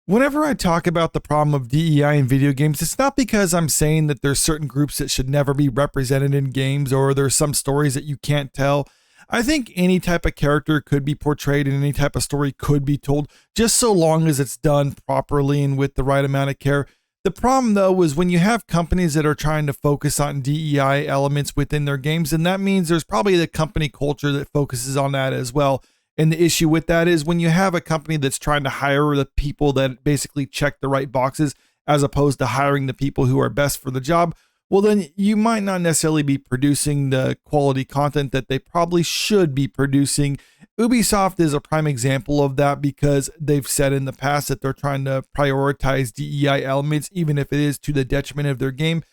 Whenever I talk about the problem of DEI in video games, it's not because I'm saying that there's certain groups that should never be represented in games or there's some stories that you can't tell. I think any type of character could be portrayed and any type of story could be told, just so long as it's done properly and with the right amount of care. The problem, though, is when you have companies that are trying to focus on DEI elements within their games, and that means there's probably the company culture that focuses on that as well. And the issue with that is when you have a company that's trying to hire the people that basically check the right boxes, as opposed to hiring the people who are best for the job, well, then you might not necessarily be producing the quality content that they probably should be producing. Ubisoft is a prime example of that because they've said in the past that they're trying to prioritize DEI elements, even if it is to the detriment of their game.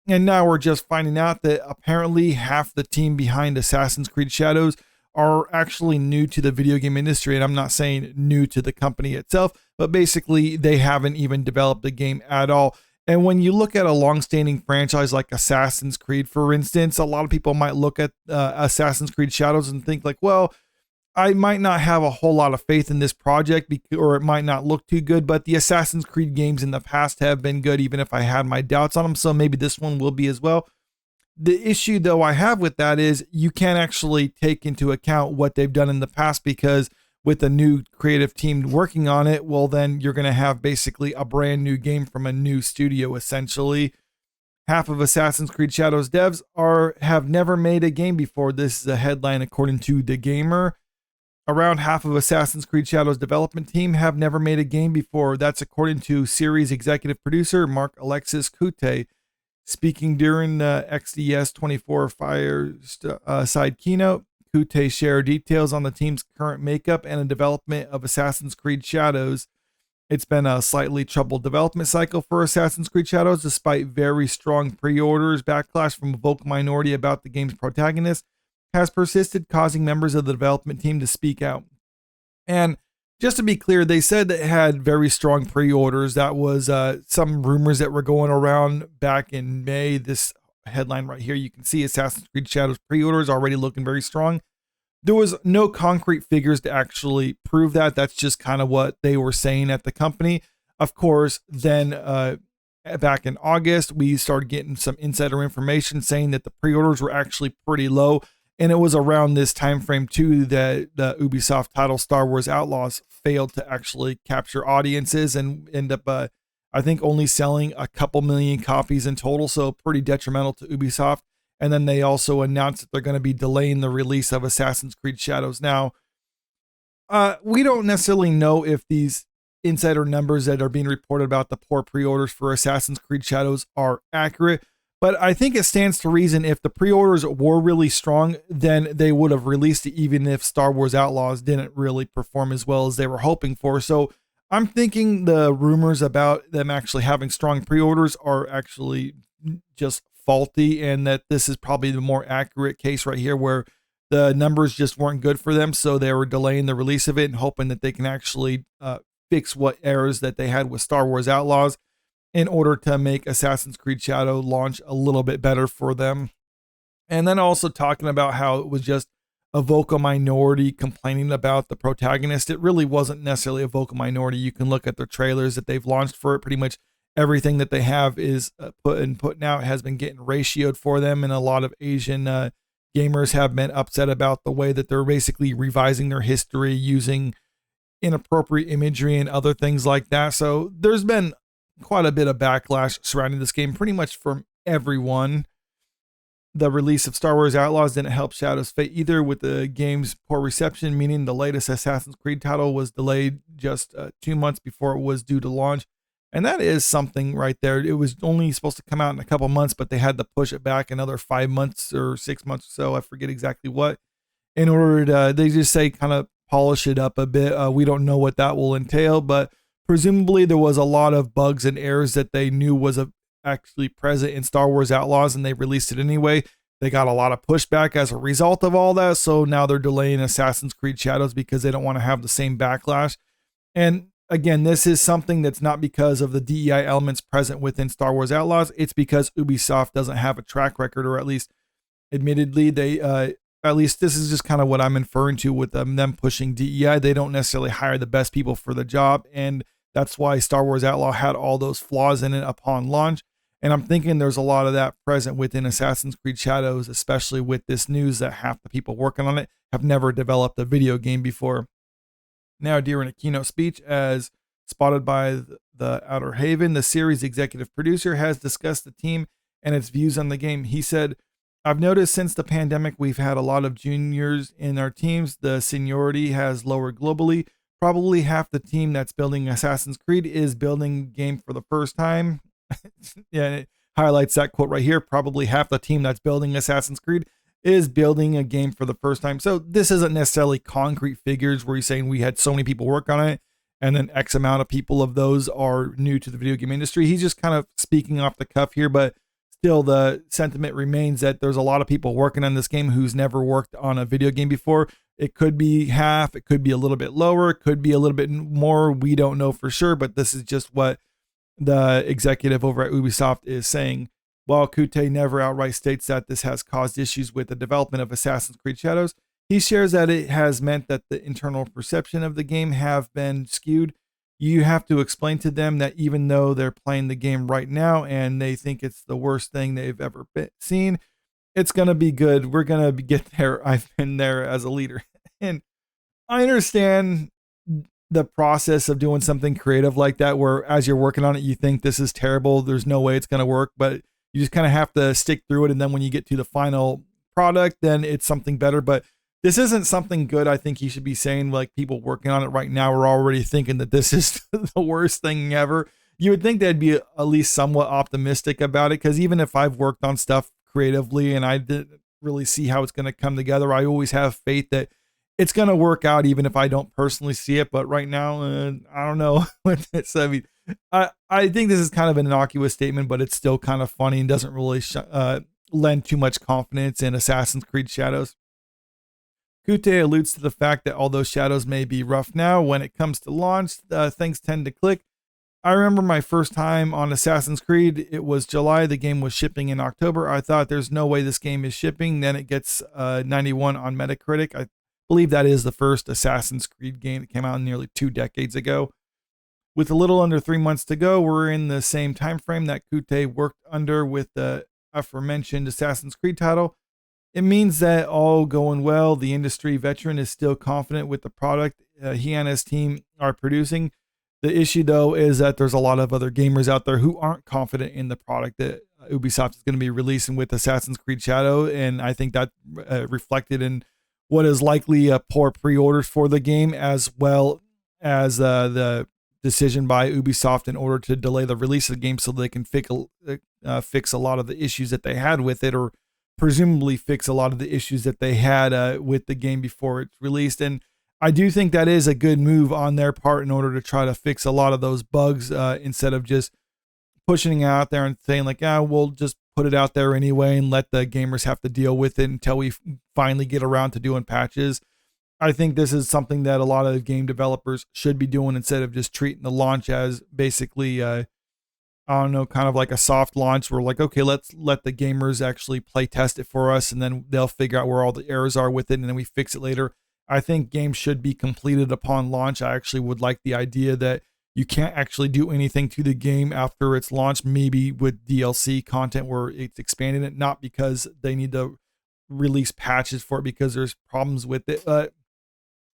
And now we're just finding out that apparently half the team behind Assassin's Creed Shadows are actually new to the video game industry. And I'm not saying new to the company itself, but basically they haven't even developed the game at all. And when you look at a long-standing franchise like Assassin's Creed, for instance, a lot of people might look at Assassin's Creed Shadows and think like, well, I might not have a whole lot of faith in this project or it might not look too good, but the Assassin's Creed games in the past have been good, even if I had my doubts on them. So maybe this one will be as well. The issue, though, I have with that is you can't actually take into account what they've done in the past because with a new creative team working on it, well, then you're going to have basically a brand new game from a new studio, essentially. Half of Assassin's Creed Shadows devs have never made a game before. This is a headline according to The Gamer. Around half of Assassin's Creed Shadows development team have never made a game before. That's according to series executive producer Mark Alexis Kute. Speaking during the XDS 24 Fireside keynote, Kute shared details on the team's current makeup and the development of Assassin's Creed Shadows. It's been a slightly troubled development cycle for Assassin's Creed Shadows, despite very strong pre-orders. Backlash from a vocal minority about the game's protagonist has persisted, causing members of the development team to speak out. And just to be clear, they said that it had very strong pre-orders. That was some rumors that were going around back in May. This headline right here, you can see Assassin's Creed Shadows pre-orders already looking very strong. There was no concrete figures to actually prove that. That's just kind of what they were saying at the company. Of course, then back in August, we started getting some insider information saying that the pre-orders were actually pretty low. And it was around this time frame too that the Ubisoft title Star Wars Outlaws failed to actually capture audiences and end up, I think, only selling a couple million copies in total. So pretty detrimental to Ubisoft. And then they also announced that they're going to be delaying the release of Assassin's Creed Shadows. Now, we don't necessarily know if these insider numbers that are being reported about the poor pre-orders for Assassin's Creed Shadows are accurate. But I think it stands to reason if the pre-orders were really strong, then they would have released it even if Star Wars Outlaws didn't really perform as well as they were hoping for. So I'm thinking the rumors about them actually having strong pre-orders are actually just faulty, and that this is probably the more accurate case right here where the numbers just weren't good for them. So they were delaying the release of it and hoping that they can actually fix what errors that they had with Star Wars Outlaws in order to make Assassin's Creed Shadow launch a little bit better for them. And then also talking about how it was just a vocal minority complaining about the protagonist. It really wasn't necessarily a vocal minority. You can look at their trailers that they've launched for it. Pretty much everything that they have is putting out has been getting ratioed for them. And a lot of Asian gamers have been upset about the way that they're basically revising their history using inappropriate imagery and other things like that. So there's been quite a bit of backlash surrounding this game, pretty much from everyone. The release of Star Wars Outlaws didn't help Shadow's fate either, with the game's poor reception, meaning the latest Assassin's Creed title was delayed just 2 months before it was due to launch. And that is something right there. It was only supposed to come out in a couple months, but they had to push it back another 5 months or 6 months or so. I forget exactly what, in order to, they just say, kind of polish it up a bit. We don't know what that will entail, but presumably there was a lot of bugs and errors that they knew was actually present in Star Wars Outlaws, and they released it anyway. They got a lot of pushback as a result of all that. So now they're delaying Assassin's Creed Shadows because they don't want to have the same backlash. And again, this is something that's not because of the DEI elements present within Star Wars Outlaws. It's because Ubisoft doesn't have a track record, or at least admittedly, they, at least this is just kind of what I'm inferring to with them pushing DEI. They don't necessarily hire the best people for the job, and That's why Star Wars Outlaw had all those flaws in it upon launch. And I'm thinking there's a lot of that present within Assassin's Creed Shadows, especially with this news that half the people working on it have never developed a video game before. Now, during a keynote speech, as spotted by the Outer Haven, the series executive producer has discussed the team and its views on the game. He said, I've noticed since the pandemic, we've had a lot of juniors in our teams. The seniority has lowered globally. Probably half the team that's building Assassin's Creed is building the game for the first time. Yeah, it highlights that quote right here. Probably half the team that's building Assassin's Creed is building a game for the first time. So this isn't necessarily concrete figures where he's saying we had so many people work on it and then X amount of people of those are new to the video game industry. He's just kind of speaking off the cuff here, but still the sentiment remains that there's a lot of people working on this game who's never worked on a video game before. It could be half, it could be a little bit lower, it could be a little bit more. We don't know for sure, but this is just what the executive over at Ubisoft is saying. While Kute never outright states that this has caused issues with the development of Assassin's Creed Shadows, he shares that it has meant that the internal perception of the game have been skewed. You have to explain to them that even though they're playing the game right now and they think it's the worst thing they've ever seen, it's going to be good. We're going to get there. I've been there as a leader. And I understand the process of doing something creative like that, where as you're working on it, you think this is terrible. There's no way it's going to work, but you just kind of have to stick through it. And then when you get to the final product, then it's something better. But this isn't something good. I think he should be saying, like, people working on it right now are already thinking that this is the worst thing ever. You would think they'd be at least somewhat optimistic about it, because even if I've worked on stuff creatively and I didn't really see how it's going to come together, I always have faith that it's going to work out, even if I don't personally see it. But right now, I don't know. I mean, I think this is kind of an innocuous statement, but it's still kind of funny and doesn't really lend too much confidence in Assassin's Creed Shadows. Kute alludes to the fact that although Shadows may be rough now, when it comes to launch, things tend to click. I remember my first time on Assassin's Creed. It was July. The game was shipping in October. I thought there's no way this game is shipping. Then it gets 91 on Metacritic. I believe that is the first Assassin's Creed game that came out nearly 2 decades ago. With a little under 3 months to go, we're in the same time frame that Kute worked under with the aforementioned Assassin's Creed title. It means that all going well. The industry veteran is still confident with the product he and his team are producing. The issue, though, is that there's a lot of other gamers out there who aren't confident in the product that Ubisoft is going to be releasing with Assassin's Creed Shadow, and I think that reflected in what is likely poor pre-orders for the game, as well as the decision by Ubisoft in order to delay the release of the game so they can fix a lot of the issues that they had with it, or presumably fix a lot of the issues that they had with the game before it's released. And I do think that is a good move on their part in order to try to fix a lot of those bugs instead of just pushing it out there and saying like, we'll just put it out there anyway and let the gamers have to deal with it until we finally get around to doing patches. I think this is something that a lot of game developers should be doing instead of just treating the launch as basically, I don't know, kind of like a soft launch. We're like, okay, let's let the gamers actually play test it for us, and then they'll figure out where all the errors are with it, and then we fix it later. I think games should be completed upon launch. I actually would like the idea that you can't actually do anything to the game after it's launched, maybe with DLC content where it's expanding it, not because they need to release patches for it because there's problems with it. But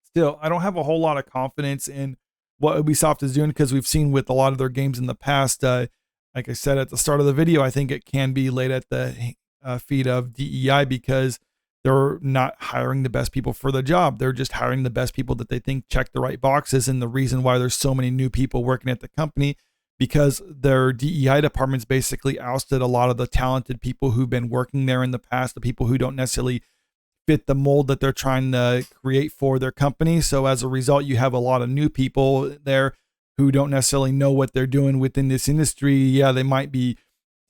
still, I don't have a whole lot of confidence in what Ubisoft is doing, because we've seen with a lot of their games in the past, like I said at the start of the video, I think it can be laid at the feet of DEI because they're not hiring the best people for the job. They're just hiring the best people that they think check the right boxes. And the reason why there's so many new people working at the company, because their DEI department's basically ousted a lot of the talented people who've been working there in the past, the people who don't necessarily fit the mold that they're trying to create for their company. So as a result, you have a lot of new people there who don't necessarily know what they're doing within this industry. Yeah, they might be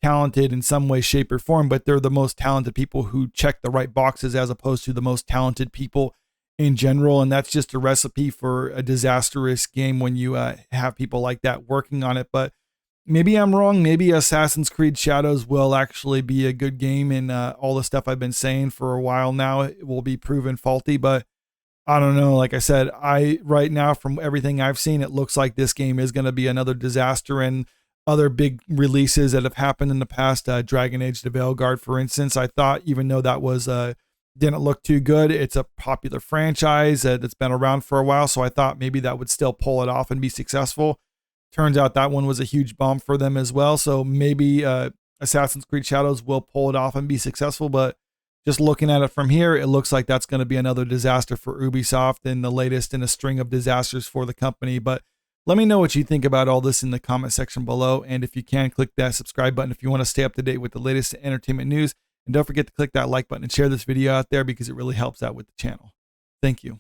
talented in some way, shape, or form, but they're the most talented people who check the right boxes as opposed to the most talented people in general. And that's just a recipe for a disastrous game when you have people like that working on it. But maybe I'm wrong. Maybe Assassin's Creed Shadows will actually be a good game, and all the stuff I've been saying for a while now, it will be proven faulty. But I don't know. Like I said, right now, from everything I've seen, it looks like this game is going to be another disaster. And other big releases that have happened in the past, Dragon Age: The Veilguard, for instance, I thought, even though that was didn't look too good, it's a popular franchise that's been around for a while, so I thought maybe that would still pull it off and be successful. Turns out that one was a huge bomb for them as well. So maybe Assassin's Creed Shadows will pull it off and be successful, but just looking at it from here, it looks like that's going to be another disaster for Ubisoft and the latest in a string of disasters for the company. But let me know what you think about all this in the comment section below. And if you can, click that subscribe button if you want to stay up to date with the latest entertainment news. And don't forget to click that like button and share this video out there because it really helps out with the channel. Thank you.